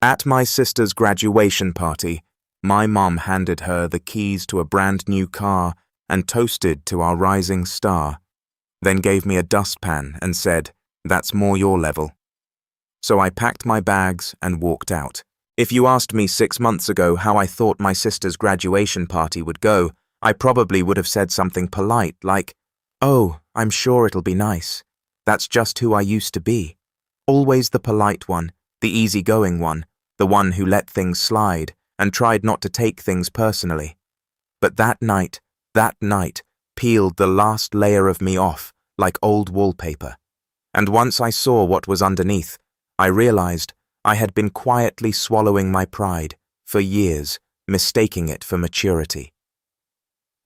At my sister's graduation party, my mum handed her the keys to a brand new car and toasted to our rising star, then gave me a dustpan and said, "That's more your level." So I packed my bags and walked out. If you asked me 6 months ago how I thought my sister's graduation party would go, I probably would have said something polite like, "Oh, I'm sure it'll be nice. That's just who I used to be. Always the polite one, the easygoing one, the one who let things slide and tried not to take things personally." But that night, peeled the last layer of me off like old wallpaper. And once I saw what was underneath, I realized I had been quietly swallowing my pride for years, mistaking it for maturity.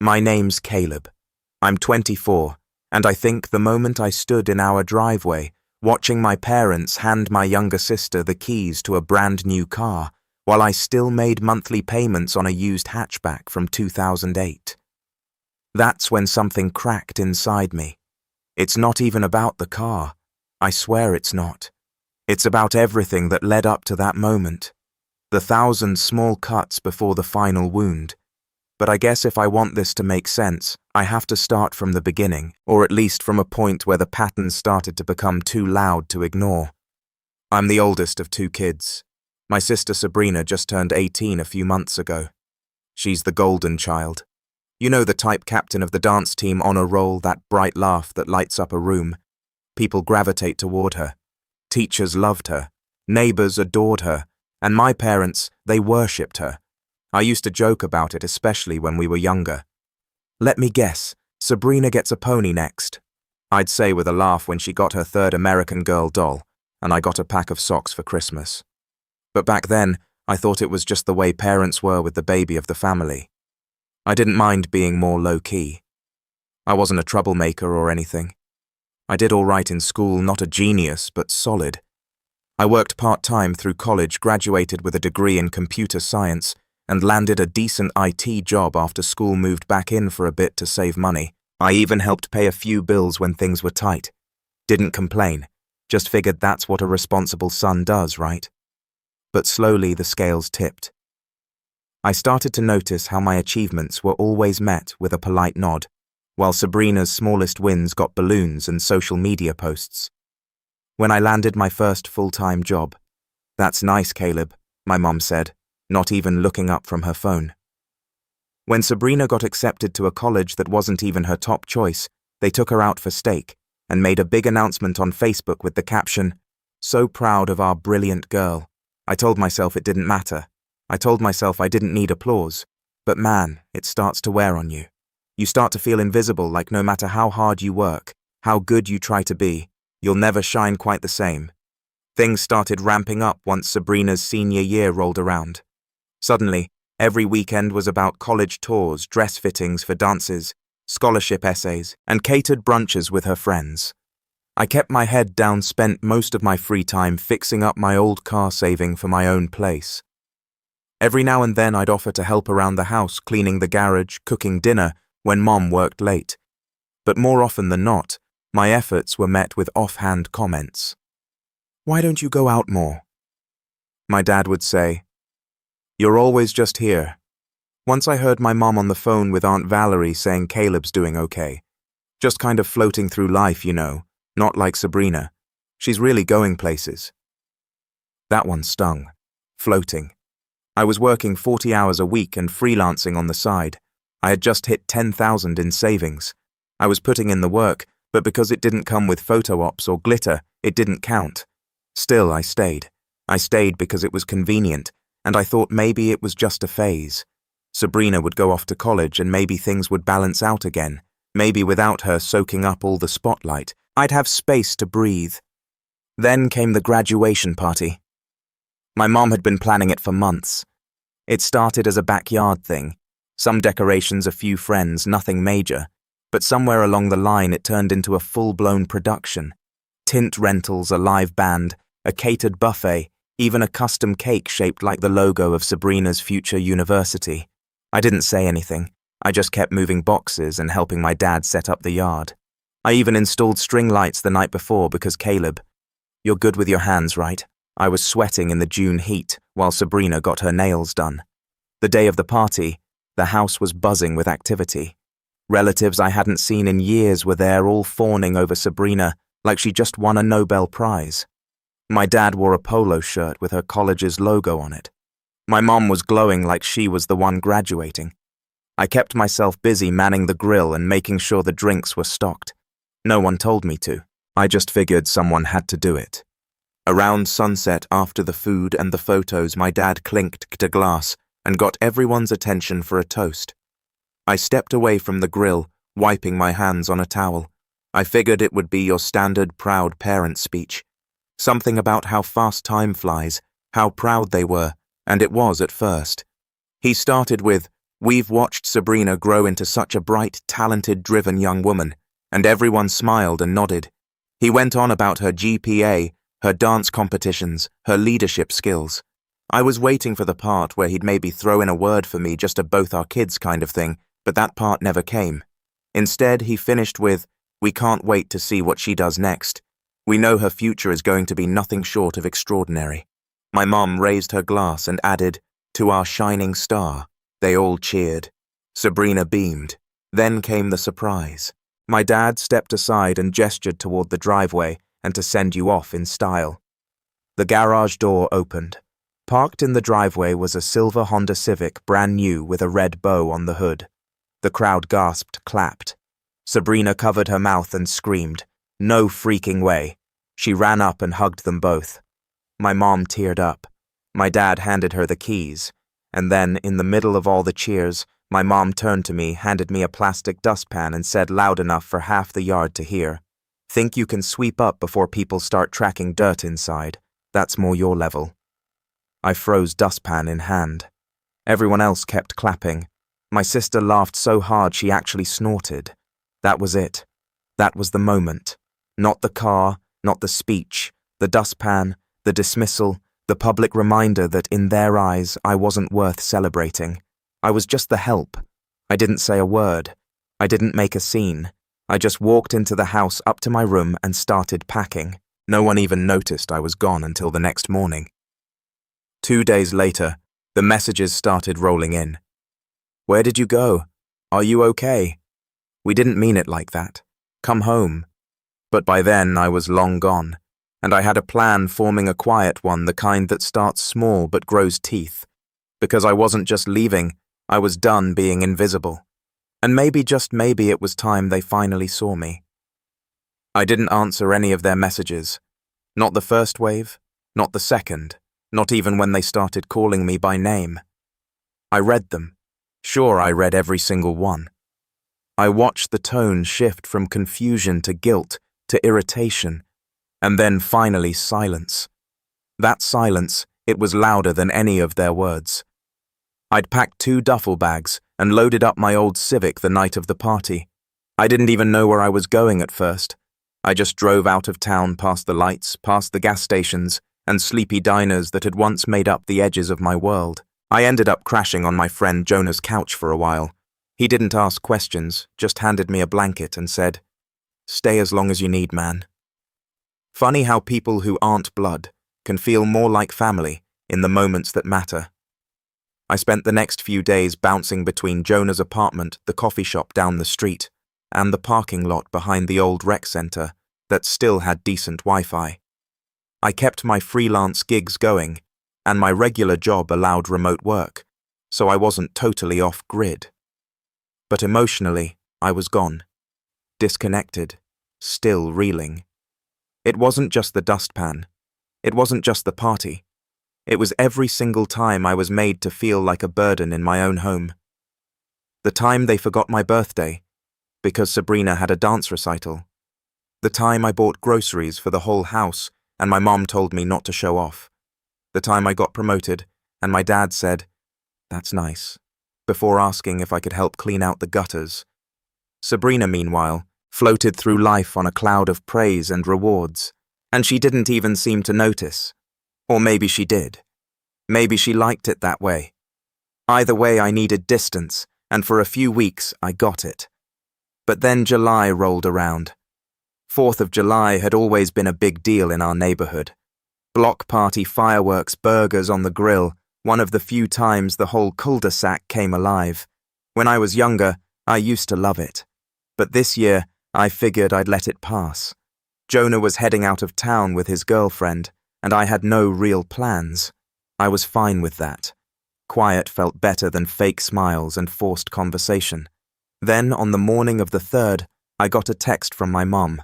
My name's Caleb. I'm 24, and I think the moment I stood in our driveway, watching my parents hand my younger sister the keys to a brand new car, while I still made monthly payments on a used hatchback from 2008. That's when something cracked inside me. It's not even about the car. I swear it's not. It's about everything that led up to that moment. The 1,000 small cuts before the final wound. But I guess if I want this to make sense, I have to start from the beginning, or at least from a point where the patterns started to become too loud to ignore. I'm the oldest of 2 kids. My sister Sabrina just turned 18 a few months ago. She's the golden child. You know, the type captain of the dance team on a roll, that bright laugh that lights up a room. People gravitate toward her. Teachers loved her. Neighbors adored her. And my parents, they worshipped her. I used to joke about it, especially when we were younger. "Let me guess, Sabrina gets a pony next," I'd say with a laugh when she got her 3rd American Girl doll, and I got a pack of socks for Christmas. But back then, I thought it was just the way parents were with the baby of the family. I didn't mind being more low-key. I wasn't a troublemaker or anything. I did all right in school, not a genius, but solid. I worked part-time through college, graduated with a degree in computer science, and landed a decent IT job after school, moved back in for a bit to save money. I even helped pay a few bills when things were tight. Didn't complain, just figured that's what a responsible son does, right? But slowly the scales tipped. I started to notice how my achievements were always met with a polite nod, while Sabrina's smallest wins got balloons and social media posts. When I landed my first full-time job, "That's nice, Caleb," my mum said, not even looking up from her phone. When Sabrina got accepted to a college that wasn't even her top choice, they took her out for steak and made a big announcement on Facebook with the caption, "So proud of our brilliant girl." I told myself it didn't matter. I told myself I didn't need applause. But man, it starts to wear on you. You start to feel invisible, like no matter how hard you work, how good you try to be, you'll never shine quite the same. Things started ramping up once Sabrina's senior year rolled around. Suddenly, every weekend was about college tours, dress fittings for dances, scholarship essays, and catered brunches with her friends. I kept my head down, spent most of my free time fixing up my old car, saving for my own place. Every now and then I'd offer to help around the house, cleaning the garage, cooking dinner when Mom worked late. But more often than not, my efforts were met with offhand comments. "Why don't you go out more?" My dad would say, "You're always just here." Once I heard my mom on the phone with Aunt Valerie saying Caleb's doing okay. Just kind of floating through life, you know, not like Sabrina. She's really going places. That one stung. Floating. I was working 40 hours a week and freelancing on the side. I had just hit 10,000 in savings. I was putting in the work, but because it didn't come with photo ops or glitter, it didn't count. Still, I stayed. I stayed because it was convenient, and I thought maybe it was just a phase. Sabrina would go off to college and maybe things would balance out again. Maybe without her soaking up all the spotlight, I'd have space to breathe. Then came the graduation party. My mom had been planning it for months. It started as a backyard thing. Some decorations, a few friends, nothing major. But somewhere along the line it turned into a full-blown production. Tint rentals, a live band, a catered buffet, even a custom cake shaped like the logo of Sabrina's future university. I didn't say anything. I just kept moving boxes and helping my dad set up the yard. I even installed string lights the night before because Caleb, "You're good with your hands, right?" I was sweating in the June heat while Sabrina got her nails done. The day of the party, the house was buzzing with activity. Relatives I hadn't seen in years were there, all fawning over Sabrina like she just won a Nobel Prize. My dad wore a polo shirt with her college's logo on it. My mom was glowing like she was the one graduating. I kept myself busy manning the grill and making sure the drinks were stocked. No one told me to. I just figured someone had to do it. Around sunset, after the food and the photos, my dad clinked a glass and got everyone's attention for a toast. I stepped away from the grill, wiping my hands on a towel. I figured it would be your standard proud parent speech. Something about how fast time flies, how proud they were, and it was at first. He started with, "We've watched Sabrina grow into such a bright, talented, driven young woman," and everyone smiled and nodded. He went on about her GPA, her dance competitions, her leadership skills. I was waiting for the part where he'd maybe throw in a word for me, just a both our kids kind of thing, but that part never came. Instead, he finished with, "We can't wait to see what she does next. We know her future is going to be nothing short of extraordinary." My mom raised her glass and added, "To our shining star." They all cheered. Sabrina beamed. Then came the surprise. My dad stepped aside and gestured toward the driveway and to send you off in style. The garage door opened. Parked in the driveway was a silver Honda Civic, brand new with a red bow on the hood. The crowd gasped, clapped. Sabrina covered her mouth and screamed, "No freaking way." She ran up and hugged them both. My mom teared up. My dad handed her the keys. And then, in the middle of all the cheers, my mom turned to me, handed me a plastic dustpan and said loud enough for half the yard to hear, "Think you can sweep up before people start tracking dirt inside? That's more your level." I froze, dustpan in hand. Everyone else kept clapping. My sister laughed so hard she actually snorted. That was it. That was the moment. Not the car, not the speech, the dustpan, the dismissal, the public reminder that in their eyes I wasn't worth celebrating. I was just the help. I didn't say a word. I didn't make a scene. I just walked into the house, up to my room, and started packing. No one even noticed I was gone until the next morning. 2 days later, the messages started rolling in. "Where did you go? Are you okay? We didn't mean it like that. Come home." But by then I was long gone, and I had a plan, forming a quiet one, the kind that starts small but grows teeth. Because I wasn't just leaving, I was done being invisible. And maybe, just maybe, it was time they finally saw me. I didn't answer any of their messages. Not the first wave, not the second, not even when they started calling me by name. I read them. Sure, I read every single one. I watched the tone shift from confusion to guilt to irritation, and then finally silence. That silence, it was louder than any of their words. I'd packed 2 duffel bags and loaded up my old Civic the night of the party. I didn't even know where I was going at first. I just drove out of town, past the lights, past the gas stations, and sleepy diners that had once made up the edges of my world. I ended up crashing on my friend Jonah's couch for a while. He didn't ask questions, just handed me a blanket and said, "Stay as long as you need, man." Funny how people who aren't blood can feel more like family in the moments that matter. I spent the next few days bouncing between Jonah's apartment, the coffee shop down the street, and the parking lot behind the old rec center that still had decent Wi-Fi. I kept my freelance gigs going, and my regular job allowed remote work, so I wasn't totally off-grid. But emotionally, I was gone. Disconnected, still reeling. It wasn't just the dustpan. It wasn't just the party. It was every single time I was made to feel like a burden in my own home. The time they forgot my birthday, because Sabrina had a dance recital. The time I bought groceries for the whole house and my mom told me not to show off. The time I got promoted and my dad said, "That's nice," before asking if I could help clean out the gutters. Sabrina, meanwhile, floated through life on a cloud of praise and rewards, and she didn't even seem to notice. Or maybe she did. Maybe she liked it that way. Either way, I needed distance, and for a few weeks I got it. But then July rolled around. 4th of July had always been a big deal in our neighborhood. Block party fireworks, burgers on the grill, one of the few times the whole cul-de-sac came alive. When I was younger, I used to love it. But this year, I figured I'd let it pass. Jonah was heading out of town with his girlfriend, and I had no real plans. I was fine with that. Quiet felt better than fake smiles and forced conversation. Then, on the morning of the 3rd, I got a text from my mom.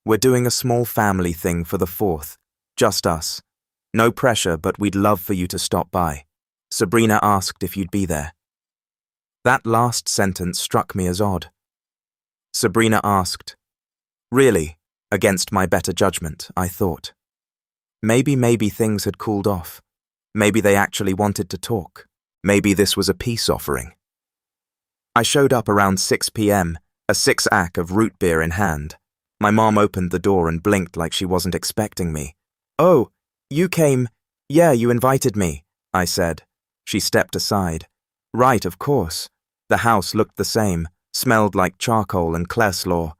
"We're doing a small family thing for the 4th. Just us. No pressure, but we'd love for you to stop by. Sabrina asked if you'd be there." That last sentence struck me as odd. Sabrina asked. Really, against my better judgment, I thought. Maybe things had cooled off. Maybe they actually wanted to talk. Maybe this was a peace offering. I showed up around 6 p.m., a 6-pack of root beer in hand. My mom opened the door and blinked like she wasn't expecting me. "Oh, you came. Yeah, you invited me," I said. She stepped aside. "Right, of course." The house looked the same, smelled like charcoal and coleslaw.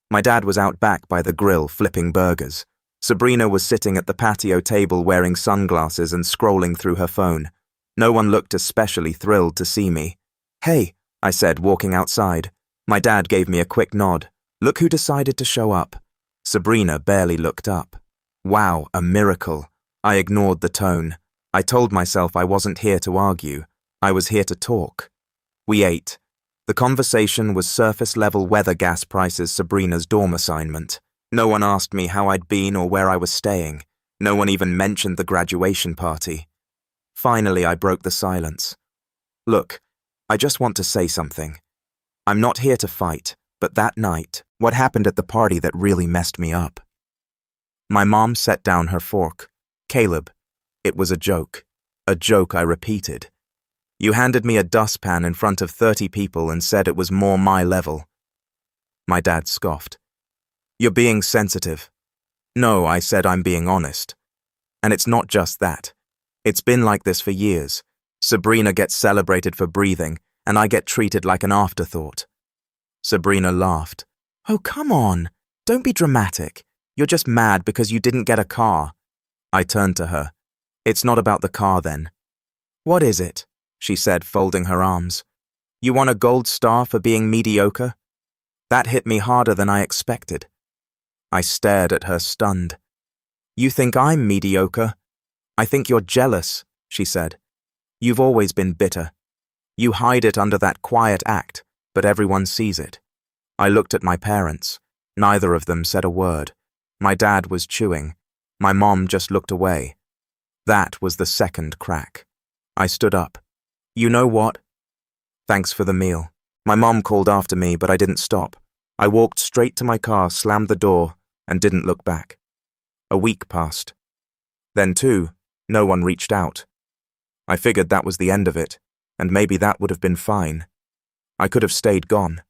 My dad was out back by the grill flipping burgers. Sabrina was sitting at the patio table wearing sunglasses and scrolling through her phone. No one looked especially thrilled to see me. "Hey," I said, walking outside. My dad gave me a quick nod. "Look who decided to show up." Sabrina barely looked up. Wow, a miracle. I ignored the tone. I told myself I wasn't here to argue. I was here to talk. We ate. The conversation was surface-level weather gas prices Sabrina's dorm assignment. No one asked me how I'd been or where I was staying. No one even mentioned the graduation party. Finally, I broke the silence. "Look, I just want to say something. I'm not here to fight, but that night, what happened at the party that really messed me up?" My mom set down her fork. "Caleb, it was a joke. A joke I repeated. You handed me a dustpan in front of 30 people and said it was more my level." My dad scoffed. "You're being sensitive." "No," I said, "I'm being honest. And it's not just that. It's been like this for years. Sabrina gets celebrated for breathing, and I get treated like an afterthought." Sabrina laughed. "Oh, come on. Don't be dramatic. You're just mad because you didn't get a car." I turned to her. "It's not about the car then." "What is it?" she said, folding her arms. "You won a gold star for being mediocre?" That hit me harder than I expected. I stared at her, stunned. "You think I'm mediocre? I think you're jealous," she said. "You've always been bitter. You hide it under that quiet act, but everyone sees it." I looked at my parents. Neither of them said a word. My dad was chewing. My mom just looked away. That was the second crack. I stood up. "You know what? Thanks for the meal." My mom called after me, but I didn't stop. I walked straight to my car, slammed the door, and didn't look back. A week passed. Then 2, no one reached out. I figured that was the end of it, and maybe that would have been fine. I could have stayed gone.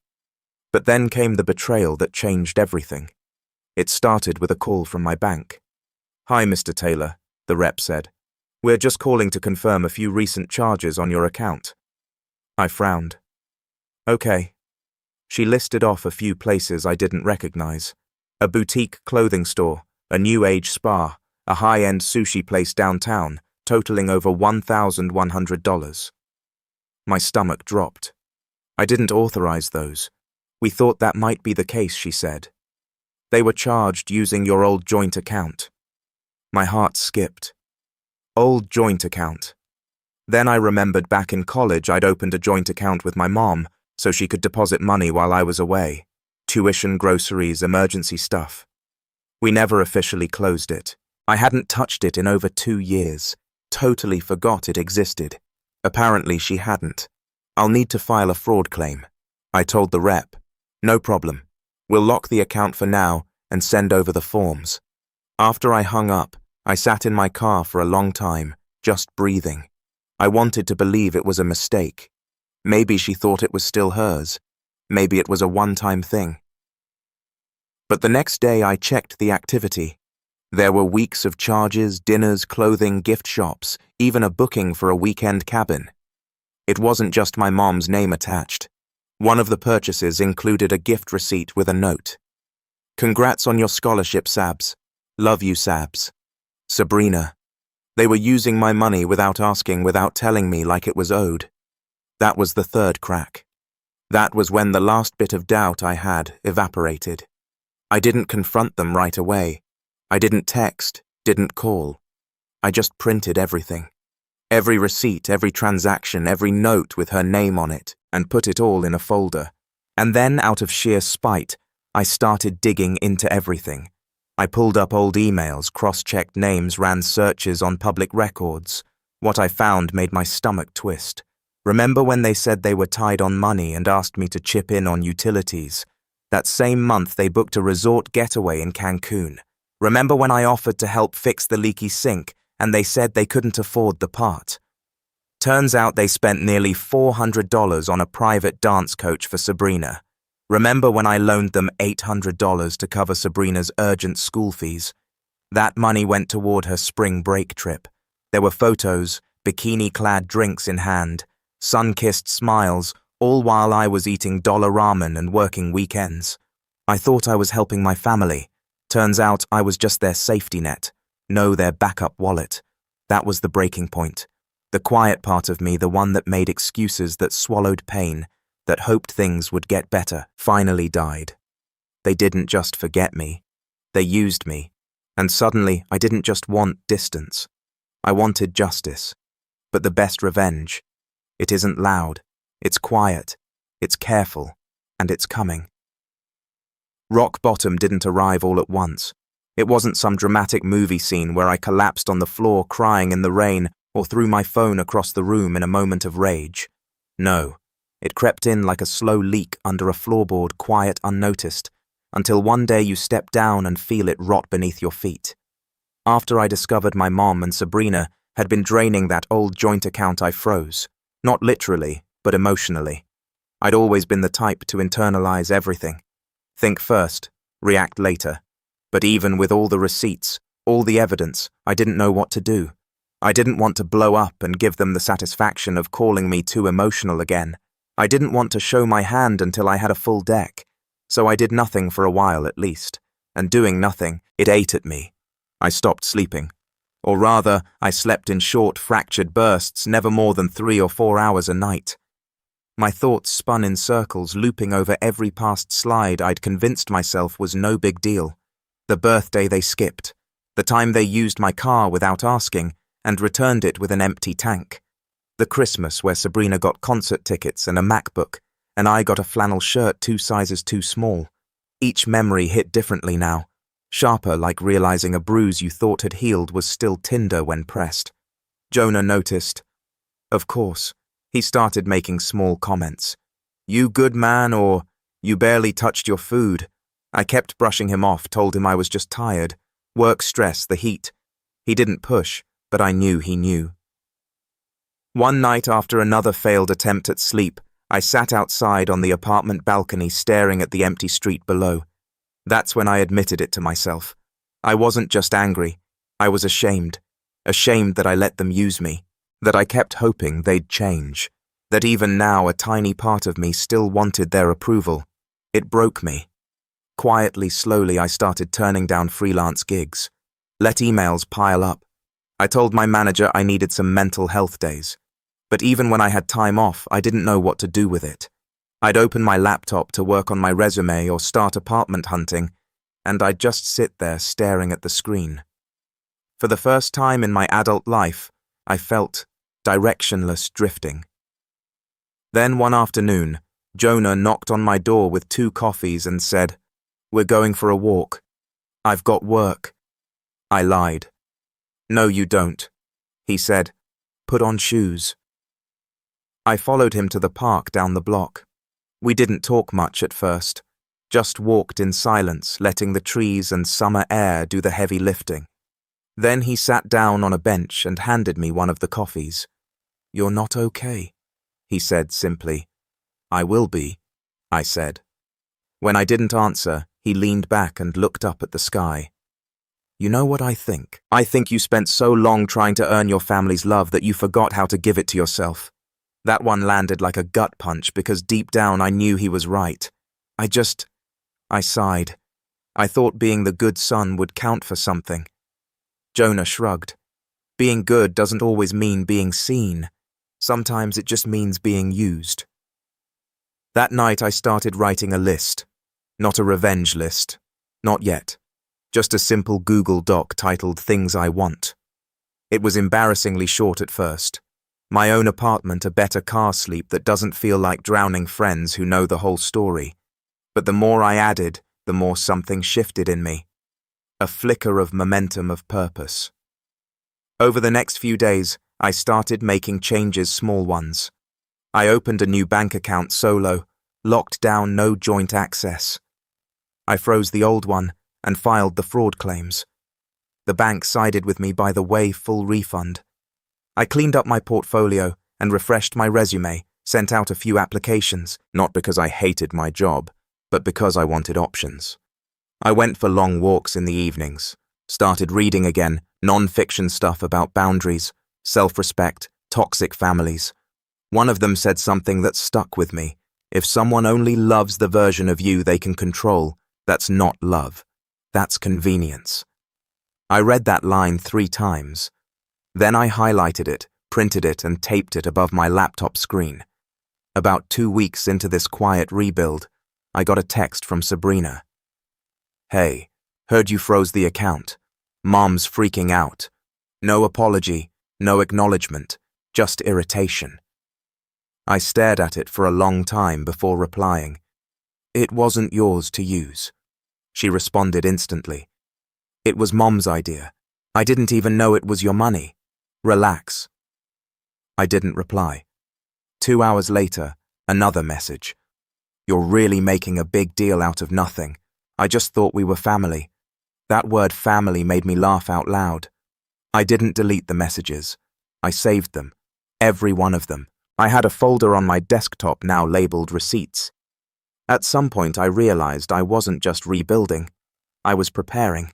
But then came the betrayal that changed everything. It started with a call from my bank. "Hi, Mr. Taylor," the rep said. "We're just calling to confirm a few recent charges on your account." I frowned. "Okay." She listed off a few places I didn't recognize. A boutique clothing store, a new age spa, a high-end sushi place downtown, totaling over $1,100. My stomach dropped. "I didn't authorize those. We thought that might be the case," she said. "They were charged using your old joint account." My heart skipped. Old joint account. Then I remembered back in college I'd opened a joint account with my mom so she could deposit money while I was away. Tuition, groceries, emergency stuff. We never officially closed it. I hadn't touched it in over 2 years. Totally forgot it existed. Apparently she hadn't. "I'll need to file a fraud claim." I told the rep. "No problem. We'll lock the account for now and send over the forms." After I hung up, I sat in my car for a long time, just breathing. I wanted to believe it was a mistake. Maybe she thought it was still hers. Maybe it was a one-time thing. But the next day I checked the activity. There were weeks of charges, dinners, clothing, gift shops, even a booking for a weekend cabin. It wasn't just my mom's name attached. One of the purchases included a gift receipt with a note. "Congrats on your scholarship, Sabs. Love you, Sabs." Sabrina. They were using my money without asking, without telling me, like it was owed. That was the third crack. That was when the last bit of doubt I had evaporated. I didn't confront them right away. I didn't text, didn't call. I just printed everything. Every receipt, every transaction, every note with her name on it, and put it all in a folder. And then, out of sheer spite, I started digging into everything. I pulled up old emails, cross-checked names, ran searches on public records. What I found made my stomach twist. Remember when they said they were tight on money and asked me to chip in on utilities? That same month they booked a resort getaway in Cancun. Remember when I offered to help fix the leaky sink and they said they couldn't afford the part? Turns out they spent nearly $400 on a private dance coach for Sabrina. Remember when I loaned them $800 to cover Sabrina's urgent school fees? That money went toward her spring break trip. There were photos, bikini-clad drinks in hand, sun-kissed smiles, all while I was eating dollar ramen and working weekends. I thought I was helping my family. Turns out I was just their safety net. No, their backup wallet. That was the breaking point. The quiet part of me, the one that made excuses, that swallowed pain, that hoped things would get better, finally died. They didn't just forget me. They used me. And suddenly, I didn't just want distance. I wanted justice. But the best revenge. It isn't loud. It's quiet. It's careful. And it's coming. Rock bottom didn't arrive all at once. It wasn't some dramatic movie scene where I collapsed on the floor crying in the rain or threw my phone across the room in a moment of rage. No. It crept in like a slow leak under a floorboard, quiet, unnoticed, until one day you step down and feel it rot beneath your feet. After I discovered my mom and Sabrina had been draining that old joint account, I froze. Not literally, but emotionally. I'd always been the type to internalize everything. Think first, react later. But even with all the receipts, all the evidence, I didn't know what to do. I didn't want to blow up and give them the satisfaction of calling me too emotional again. I didn't want to show my hand until I had a full deck. So I did nothing for a while at least. And doing nothing, it ate at me. I stopped sleeping. Or rather, I slept in short, fractured bursts, never more than 3 or 4 hours a night. My thoughts spun in circles, looping over every past slide I'd convinced myself was no big deal. The birthday they skipped. The time they used my car without asking and returned it with an empty tank. The Christmas where Sabrina got concert tickets and a MacBook, and I got a flannel shirt 2 sizes too small. Each memory hit differently now, sharper, like realizing a bruise you thought had healed was still tender when pressed. Jonah noticed. Of course, he started making small comments. "You good man," or "You barely touched your food." I kept brushing him off, told him I was just tired. Work stress, the heat. He didn't push, but I knew he knew. One night after another failed attempt at sleep, I sat outside on the apartment balcony staring at the empty street below. That's when I admitted it to myself. I wasn't just angry. I was ashamed. Ashamed that I let them use me. That I kept hoping they'd change. That even now a tiny part of me still wanted their approval. It broke me. Quietly, slowly, I started turning down freelance gigs. Let emails pile up. I told my manager I needed some mental health days. But even when I had time off, I didn't know what to do with it. I'd open my laptop to work on my resume or start apartment hunting, and I'd just sit there staring at the screen. For the first time in my adult life, I felt directionless drifting. Then one afternoon, Jonah knocked on my door with 2 coffees and said, "We're going for a walk. I've got work." I lied. "No, you don't," he said. "Put on shoes." I followed him to the park down the block. We didn't talk much at first, just walked in silence, letting the trees and summer air do the heavy lifting. Then he sat down on a bench and handed me one of the coffees. "You're not okay," he said simply. "I will be," I said. When I didn't answer, he leaned back and looked up at the sky. "You know what I think? I think you spent so long trying to earn your family's love that you forgot how to give it to yourself." That one landed like a gut punch because deep down I knew he was right. I sighed. I thought being the good son would count for something. Jonah shrugged. Being good doesn't always mean being seen. Sometimes it just means being used. That night I started writing a list. Not a revenge list. Not yet. Just a simple Google Doc titled Things I Want. It was embarrassingly short at first. My own apartment, a better car sleep that doesn't feel like drowning friends who know the whole story. But the more I added, the more something shifted in me. A flicker of momentum of purpose. Over the next few days, I started making changes, small ones. I opened a new bank account solo, locked down no joint access. I froze the old one and filed the fraud claims. The bank sided with me by the way, full refund. I cleaned up my portfolio and refreshed my resume, sent out a few applications, not because I hated my job, but because I wanted options. I went for long walks in the evenings, started reading again, non-fiction stuff about boundaries, self-respect, toxic families. One of them said something that stuck with me. If someone only loves the version of you they can control, that's not love. That's convenience. I read that line 3 times. Then I highlighted it, printed it, and taped it above my laptop screen. About 2 weeks into this quiet rebuild, I got a text from Sabrina. Hey, heard you froze the account. Mom's freaking out. No apology, no acknowledgement, just irritation. I stared at it for a long time before replying. It wasn't yours to use. She responded instantly. It was Mom's idea. I didn't even know it was your money. Relax. I didn't reply. 2 hours later, another message. You're really making a big deal out of nothing. I just thought we were family. That word family made me laugh out loud. I didn't delete the messages. I saved them. Every one of them. I had a folder on my desktop now labeled receipts. At some point I realized I wasn't just rebuilding. I was preparing.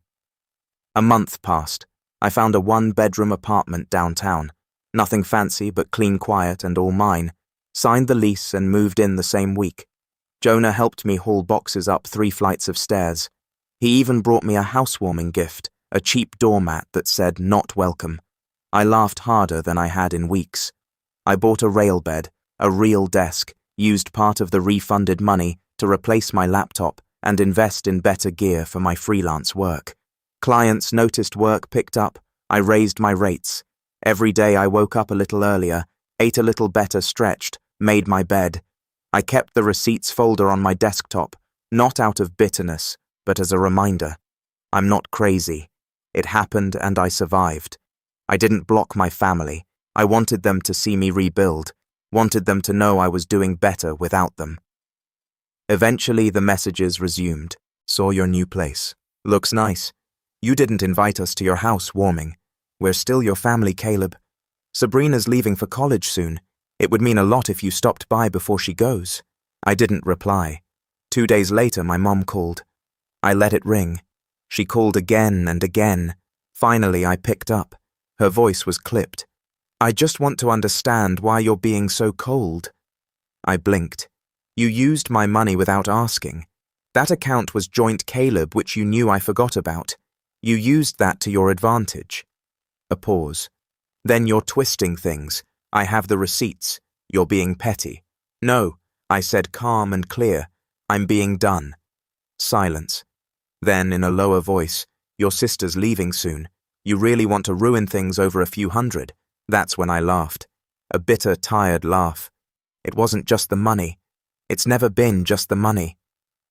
A month passed. I found a 1-bedroom apartment downtown. Nothing fancy but clean, quiet, and all mine. Signed the lease and moved in the same week. Jonah helped me haul boxes up 3 flights of stairs. He even brought me a housewarming gift, a cheap doormat that said "Not welcome." I laughed harder than I had in weeks. I bought a rail bed, a real desk, used part of the refunded money to replace my laptop and invest in better gear for my freelance work. Clients noticed work picked up. I raised my rates. Every day I woke up a little earlier, ate a little better stretched, made my bed. I kept the receipts folder on my desktop, not out of bitterness, but as a reminder. I'm not crazy. It happened and I survived. I didn't block my family. I wanted them to see me rebuild, wanted them to know I was doing better without them. Eventually the messages resumed. Saw your new place. Looks nice. You didn't invite us to your house warming. We're still your family, Caleb. Sabrina's leaving for college soon. It would mean a lot if you stopped by before she goes. I didn't reply. 2 days later my mom called. I let it ring. She called again and again. Finally I picked up. Her voice was clipped. I just want to understand why you're being so cold. I blinked. You used my money without asking. That account was joint Caleb, which you knew I forgot about. You used that to your advantage. A pause. Then you're twisting things. I have the receipts. You're being petty. No, I said calm and clear. I'm being done. Silence. Then, in a lower voice, your sister's leaving soon. You really want to ruin things over a few hundred. That's when I laughed. A bitter, tired laugh. It wasn't just the money. It's never been just the money.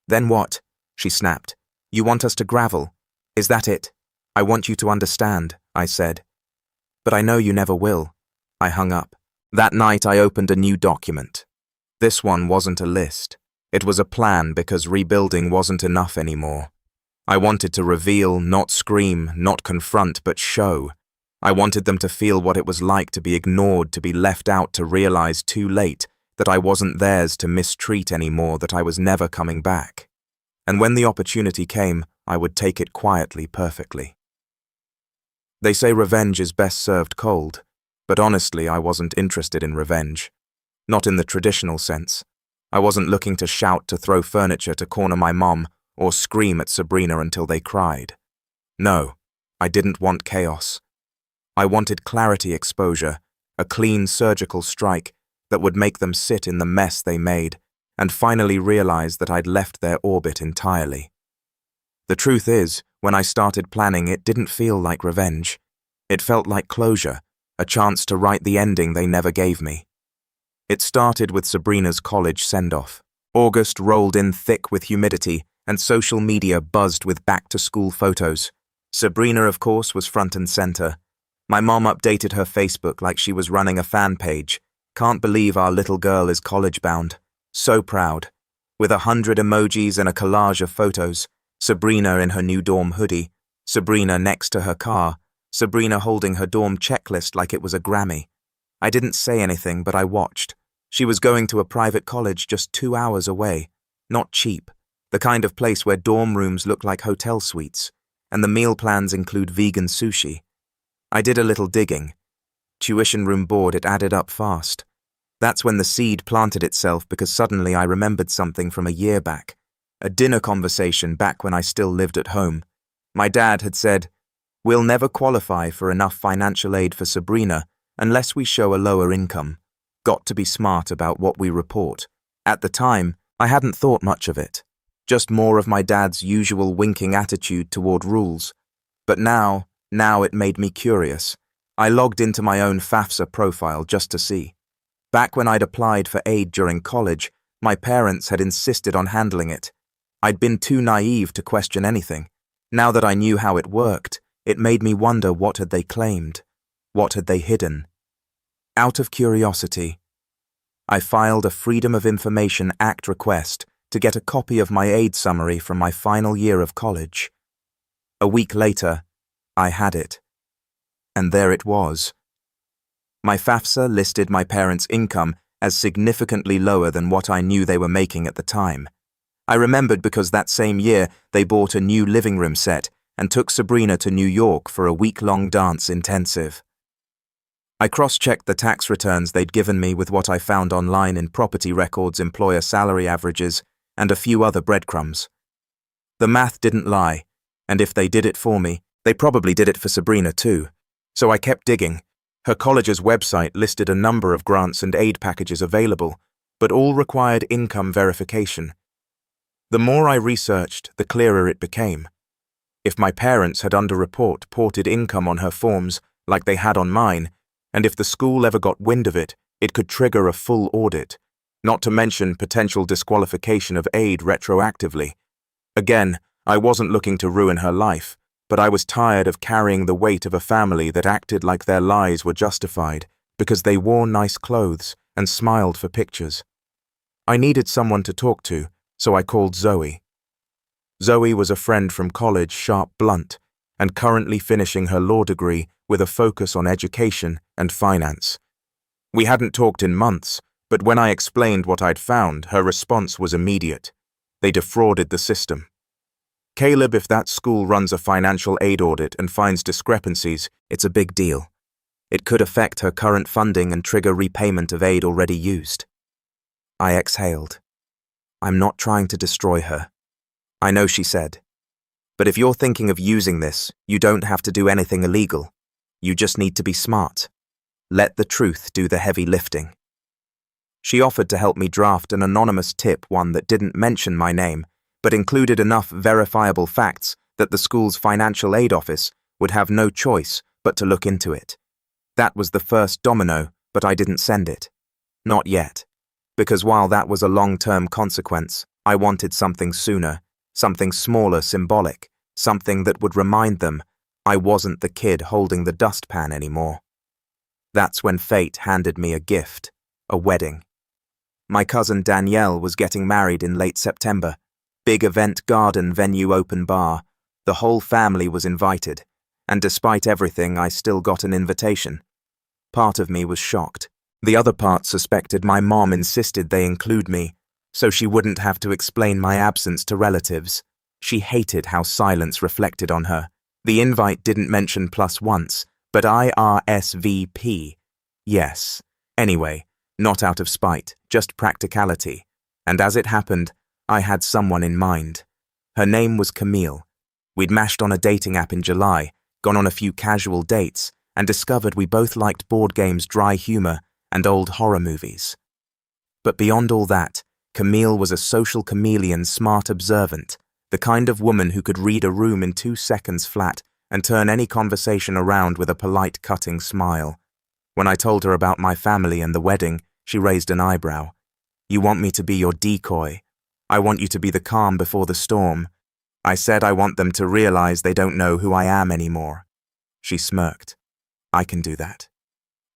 Then what? She snapped. You want us to gravel? Is that it? I want you to understand, I said. But I know you never will. I hung up. That night I opened a new document. This one wasn't a list. It was a plan because rebuilding wasn't enough anymore. I wanted to reveal, not scream, not confront, but show. I wanted them to feel what it was like to be ignored, to be left out, to realize too late that I wasn't theirs to mistreat anymore, that I was never coming back. And when the opportunity came, I would take it quietly, perfectly. They say revenge is best served cold, but honestly, I wasn't interested in revenge. Not in the traditional sense. I wasn't looking to shout, to throw furniture, to corner my mom, or scream at Sabrina until they cried. No, I didn't want chaos. I wanted clarity exposure, a clean surgical strike that would make them sit in the mess they made and finally realize that I'd left their orbit entirely. The truth is, when I started planning, it didn't feel like revenge. It felt like closure, a chance to write the ending they never gave me. It started with Sabrina's college send-off. August rolled in thick with humidity, and social media buzzed with back-to-school photos. Sabrina, of course, was front and center. My mom updated her Facebook like she was running a fan page. Can't believe our little girl is college-bound. So proud. With 100 emojis and a collage of photos. Sabrina in her new dorm hoodie. Sabrina next to her car. Sabrina holding her dorm checklist like it was a Grammy. I didn't say anything, but I watched. She was going to a private college just 2 hours away. Not cheap. The kind of place where dorm rooms look like hotel suites. And the meal plans include vegan sushi. I did a little digging. Tuition room board, it added up fast. That's when the seed planted itself, because suddenly I remembered something from a year back. A dinner conversation back when I still lived at home. My dad had said, "We'll never qualify for enough financial aid for Sabrina unless we show a lower income. Got to be smart about what we report." At the time, I hadn't thought much of it. Just more of my dad's usual winking attitude toward rules. But now it made me curious. I logged into my own FAFSA profile just to see. Back when I'd applied for aid during college, my parents had insisted on handling it. I'd been too naive to question anything. Now that I knew how it worked, it made me wonder, what had they claimed? What had they hidden? Out of curiosity, I filed a Freedom of Information Act request to get a copy of my aid summary from my final year of college. A week later, I had it. And there it was. My FAFSA listed my parents' income as significantly lower than what I knew they were making at the time. I remembered because that same year they bought a new living room set and took Sabrina to New York for a week-long dance intensive. I cross-checked the tax returns they'd given me with what I found online in property records, employer salary averages, and a few other breadcrumbs. The math didn't lie, and if they did it for me, they probably did it for Sabrina too. So I kept digging. Her college's website listed a number of grants and aid packages available, but all required income verification. The more I researched, the clearer it became. If my parents had underreported income on her forms like they had on mine, and if the school ever got wind of it, it could trigger a full audit, not to mention potential disqualification of aid retroactively. Again, I wasn't looking to ruin her life, but I was tired of carrying the weight of a family that acted like their lies were justified because they wore nice clothes and smiled for pictures. I needed someone to talk to, so I called Zoe. Zoe was a friend from college, sharp, blunt, and currently finishing her law degree with a focus on education and finance. We hadn't talked in months, but when I explained what I'd found, her response was immediate. They defrauded the system. "Caleb, if that school runs a financial aid audit and finds discrepancies, it's a big deal. It could affect her current funding and trigger repayment of aid already used." I exhaled. "I'm not trying to destroy her." "I know," she said. "But if you're thinking of using this, you don't have to do anything illegal. You just need to be smart. Let the truth do the heavy lifting." She offered to help me draft an anonymous tip, one that didn't mention my name, but included enough verifiable facts that the school's financial aid office would have no choice but to look into it. That was the first domino, but I didn't send it. Not yet. Because while that was a long-term consequence, I wanted something sooner, something smaller, symbolic, something that would remind them I wasn't the kid holding the dustpan anymore. That's when fate handed me a gift, a wedding. My cousin Danielle was getting married in late September. Big event, garden, venue, open bar. The whole family was invited, and despite everything, I still got an invitation. Part of me was shocked. The other part suspected my mom insisted they include me, so she wouldn't have to explain my absence to relatives. She hated how silence reflected on her. The invite didn't mention plus once, but IRSVP. Yes. Anyway, not out of spite, just practicality. And as it happened, I had someone in mind. Her name was Camille. We'd matched on a dating app in July, gone on a few casual dates, and discovered we both liked board games, dry humor, and old horror movies. But beyond all that, Camille was a social chameleon, smart, observant, the kind of woman who could read a room in 2 seconds flat and turn any conversation around with a polite, cutting smile. When I told her about my family and the wedding, she raised an eyebrow. "You want me to be your decoy. I want you to be the calm before the storm." I said I want them to realize they don't know who I am anymore. She smirked. "I can do that."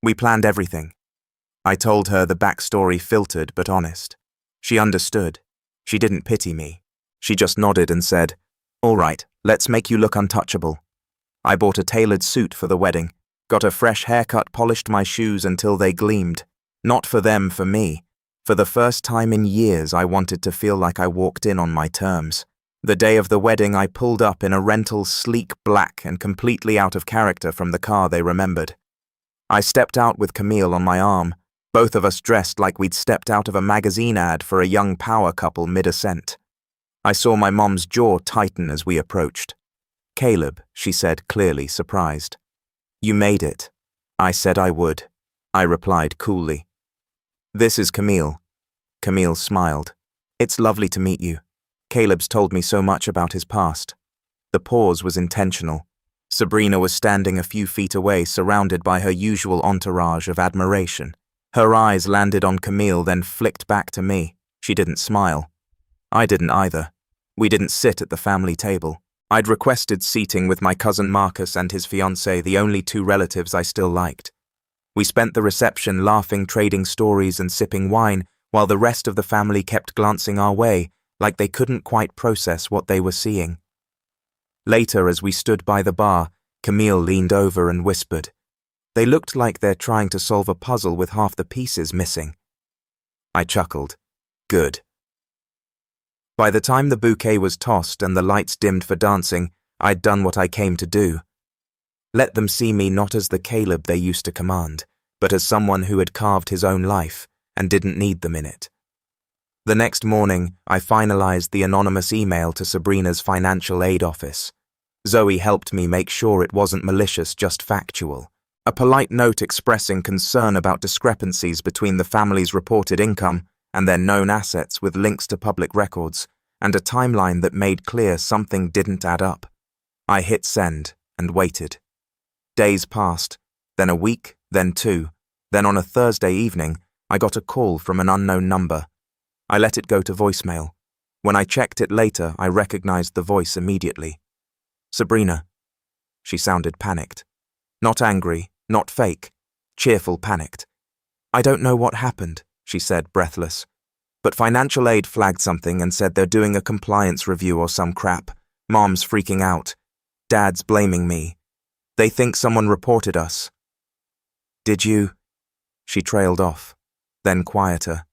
We planned everything. I told her the backstory, filtered but honest. She understood. She didn't pity me. She just nodded and said, "All right, let's make you look untouchable." I bought a tailored suit for the wedding, got a fresh haircut, polished my shoes until they gleamed. Not for them, for me. For the first time in years, I wanted to feel like I walked in on my terms. The day of the wedding, I pulled up in a rental, sleek black and completely out of character from the car they remembered. I stepped out with Camille on my arm, both of us dressed like we'd stepped out of a magazine ad for a young power couple mid-ascent. I saw my mom's jaw tighten as we approached. "Caleb," she said, clearly surprised. "You made it." I said I would. I replied coolly. "This is Camille." Camille smiled. "It's lovely to meet you. Caleb's told me so much about his past." The pause was intentional. Sabrina was standing a few feet away, surrounded by her usual entourage of admiration. Her eyes landed on Camille, then flicked back to me. She didn't smile. I didn't either. We didn't sit at the family table. I'd requested seating with my cousin Marcus and his fiancée, the only 2 relatives I still liked. We spent the reception laughing, trading stories and sipping wine, while the rest of the family kept glancing our way, like they couldn't quite process what they were seeing. Later, as we stood by the bar, Camille leaned over and whispered, "They looked like they're trying to solve a puzzle with half the pieces missing." I chuckled. Good. By the time the bouquet was tossed and the lights dimmed for dancing, I'd done what I came to do. Let them see me not as the Caleb they used to command, but as someone who had carved his own life and didn't need them in it. The next morning, I finalized the anonymous email to Sabrina's financial aid office. Zoe helped me make sure it wasn't malicious, just factual. A polite note expressing concern about discrepancies between the family's reported income and their known assets with links to public records, and a timeline that made clear something didn't add up. I hit send and waited. Days passed, then a week, then 2. Then on a Thursday evening, I got a call from an unknown number. I let it go to voicemail. When I checked it later, I recognized the voice immediately. "Sabrina." She sounded panicked. Not angry, not fake, cheerful, panicked. "I don't know what happened," she said, breathless. "But financial aid flagged something and said they're doing a compliance review or some crap. Mom's freaking out. Dad's blaming me. They think someone reported us." "Did you?" She trailed off, then quieter.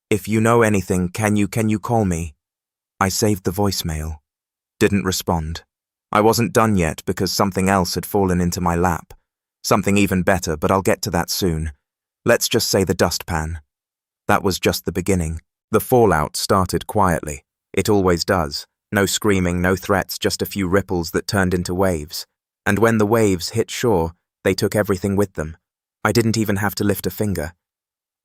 "If you know anything, can you call me?" I saved the voicemail. Didn't respond. I wasn't done yet because something else had fallen into my lap. Something even better, but I'll get to that soon. Let's just say the dustpan. That was just the beginning. The fallout started quietly. It always does. No screaming, no threats, just a few ripples that turned into waves. And when the waves hit shore, they took everything with them. I didn't even have to lift a finger.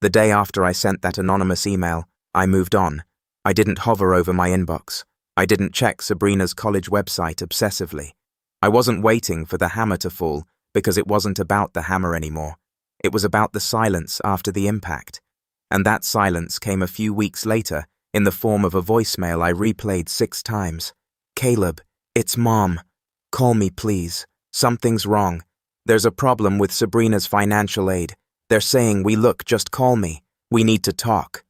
The day after I sent that anonymous email, I moved on. I didn't hover over my inbox. I didn't check Sabrina's college website obsessively. I wasn't waiting for the hammer to fall because it wasn't about the hammer anymore. It was about the silence after the impact. And that silence came a few weeks later in the form of a voicemail I replayed 6 times. "Caleb, it's Mom. Call me, please. Something's wrong. There's a problem with Sabrina's financial aid. They're saying just call me. We need to talk."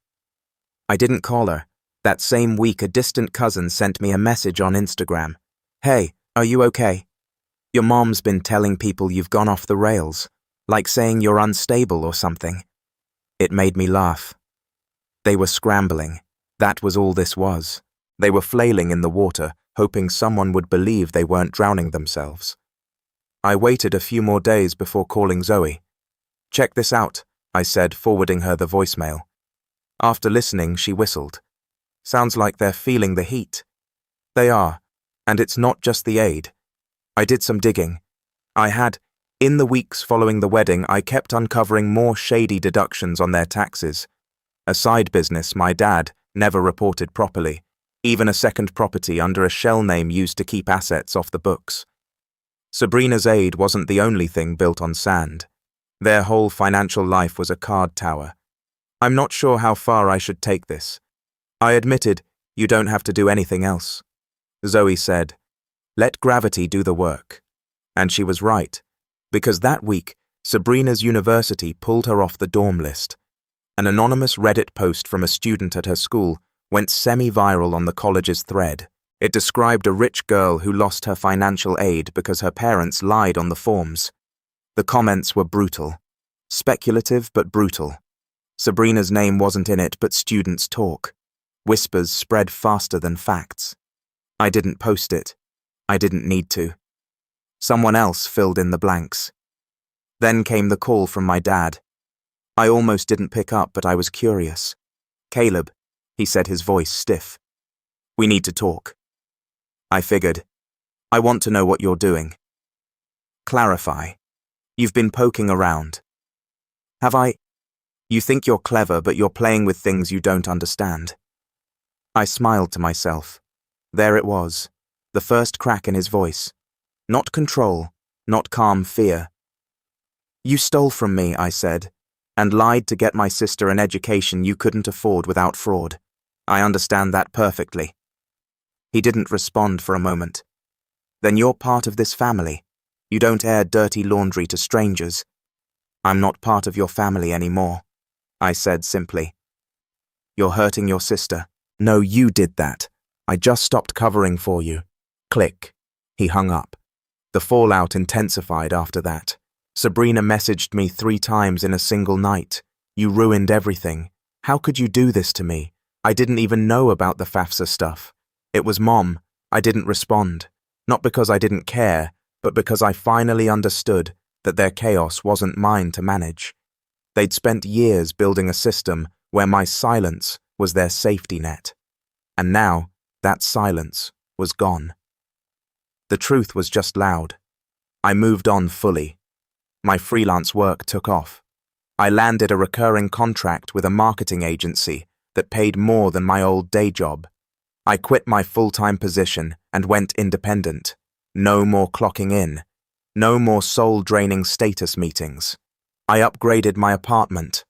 I didn't call her. That same week, a distant cousin sent me a message on Instagram. "Hey, are you okay? Your mom's been telling people you've gone off the rails, like saying you're unstable or something." It made me laugh. They were scrambling. That was all this was. They were flailing in the water, hoping someone would believe they weren't drowning themselves. I waited a few more days before calling Zoe. "Check this out," I said, forwarding her the voicemail. After listening, she whistled. "Sounds like they're feeling the heat." They are, and it's not just the aid. I did some digging. In the weeks following the wedding, I kept uncovering more shady deductions on their taxes. A side business my dad never reported properly, even a second property under a shell name used to keep assets off the books. Sabrina's aid wasn't the only thing built on sand. Their whole financial life was a card tower. I'm not sure how far I should take this. I admitted, you don't have to do anything else. Zoe said, let gravity do the work. And she was right, because that week, Sabrina's university pulled her off the dorm list. An anonymous Reddit post from a student at her school went semi-viral on the college's thread. It described a rich girl who lost her financial aid because her parents lied on the forms. The comments were brutal. Speculative but brutal. Sabrina's name wasn't in it, but students' talk. Whispers spread faster than facts. I didn't post it. I didn't need to. Someone else filled in the blanks. Then came the call from my dad. I almost didn't pick up, but I was curious. Caleb, he said, his voice stiff. We need to talk. I figured. I want to know what you're doing. Clarify. You've been poking around. Have I? You think you're clever, but you're playing with things you don't understand. I smiled to myself. There it was, the first crack in his voice. Not control, not calm fear. You stole from me, I said, and lied to get my sister an education you couldn't afford without fraud. I understand that perfectly. He didn't respond for a moment. Then you're part of this family. You don't air dirty laundry to strangers. I'm not part of your family anymore, I said simply. You're hurting your sister. No, you did that. I just stopped covering for you. Click. He hung up. The fallout intensified after that. Sabrina messaged me 3 times in a single night. You ruined everything. How could you do this to me? I didn't even know about the FAFSA stuff. It was Mom. I didn't respond. Not because I didn't care, but because I finally understood that their chaos wasn't mine to manage. They'd spent years building a system where my silence was their safety net. And now, that silence was gone. The truth was just loud. I moved on fully. My freelance work took off. I landed a recurring contract with a marketing agency that paid more than my old day job. I quit my full-time position and went independent. No more clocking in. No more soul-draining status meetings. I upgraded my apartment.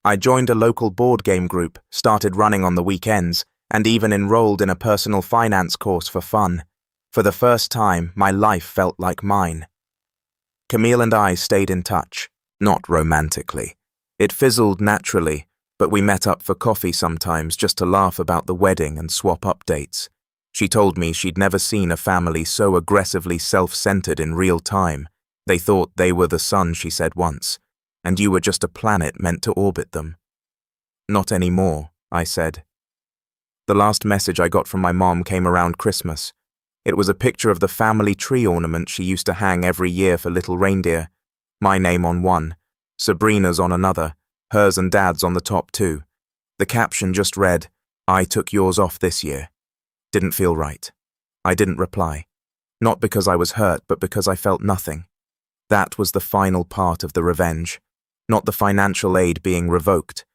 I joined a local board game group, started running on the weekends, and even enrolled in a personal finance course for fun. For the first time, my life felt like mine. Camille and I stayed in touch, not romantically. It fizzled naturally, but we met up for coffee sometimes just to laugh about the wedding and swap updates. She told me she'd never seen a family so aggressively self-centered in real time. They thought they were the sun, she said once, and you were just a planet meant to orbit them. Not anymore, I said. The last message I got from my mom came around Christmas. It was a picture of the family tree ornament she used to hang every year for little reindeer. My name on one, Sabrina's on another, hers and Dad's on the top too. The caption just read, I took yours off this year. Didn't feel right. I didn't reply. Not because I was hurt, but because I felt nothing. That was the final part of the revenge. Not the financial aid being revoked.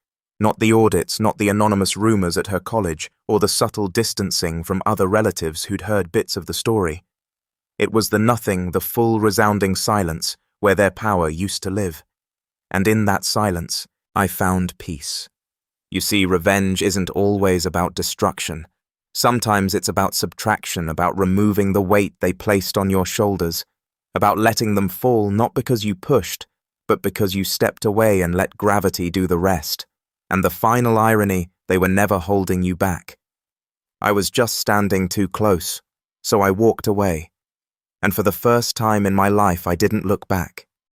Not the audits, not the anonymous rumors at her college, or the subtle distancing from other relatives who'd heard bits of the story. It was the nothing, the full resounding silence where their power used to live. And in that silence, I found peace. You see, revenge isn't always about destruction. Sometimes it's about subtraction, about removing the weight they placed on your shoulders, about letting them fall not because you pushed, but because you stepped away and let gravity do the rest. And the final irony, they were never holding you back. I was just standing too close, so I walked away. And for the first time in my life, I didn't look back.